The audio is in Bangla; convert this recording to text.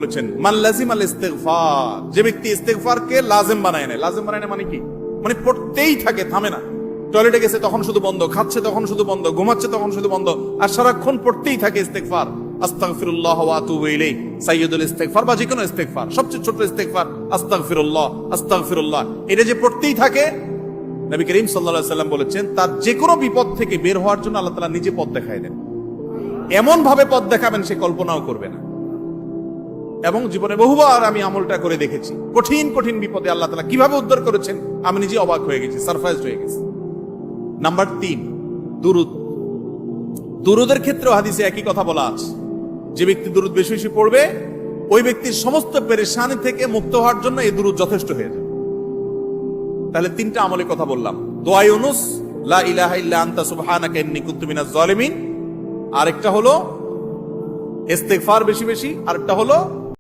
বলেছেন মান লাজিমাল ইস্তিগফার, যে ব্যক্তি ইস্তিগফারকে লাজিম বানায় নেয়। লাজিম বানায় নেয় মানে কি? মানে পড়তেই থাকে, থামে না। টয়লেটে গেছে তখন শুধু বন্ধ, খাচ্ছে তখন শুধু বন্ধ, ঘুমাচ্ছে তখন শুধু বন্ধ, আর সারাক্ষণ পড়তেই থাকে ইস্তিগফার। আস্তাগফিরুল্লাহ ওয়া আতুবু ইলাইহি, সাইয়্যিদুল ইস্তিগফার বা যে কোনো ইস্তিগফার, সবচেয়ে ছোট ইস্তিগফার আস্তাগফিরুল্লাহ আস্তাগফিরুল্লাহ। এটা যে পড়তেই থাকে, নবী করিম সাল্লাল্লাহু আলাইহি ওয়াসাল্লাম বলেছেন তার যে কোনো বিপদ থেকে বের হওয়ার জন্য আল্লাহ তাআলা নিজে পথ দেখায় দেন। এমন ভাবে পথ দেখাবেন সে কল্পনাও করবে না। এবং জীবনে বহুবার আমি আমলটা করে দেখেছি, কঠিন কঠিন বিপদে আল্লাহ তাআলা কিভাবে উদ্ধার করেছেন আমি নিজে অবাক হয়ে গেছি, সারপ্রাইজড হয়ে গেছি। নাম্বার 3, দুরুদ। দুরুদের ক্ষেত্রেও হাদিসে একই কথা বলা আছে, যে ব্যক্তি দুরুদ বেশি বেশি পড়বে ওই ব্যক্তির সমস্ত পেরেশানি থেকে মুক্ত হওয়ার জন্য এই দুরুদ যথেষ্ট হয়ে যাবে। তাহলে 3টা আমলের কথা বললাম, দোয়া ইউনুস, লা ইলাহা ইল্লা আনতা সুবহানাকা ইন্নী কুনতু মিনাজ জালিমিন, আরেকটা হলো ইস্তিগফার বেশি বেশি, আরেকটা হলো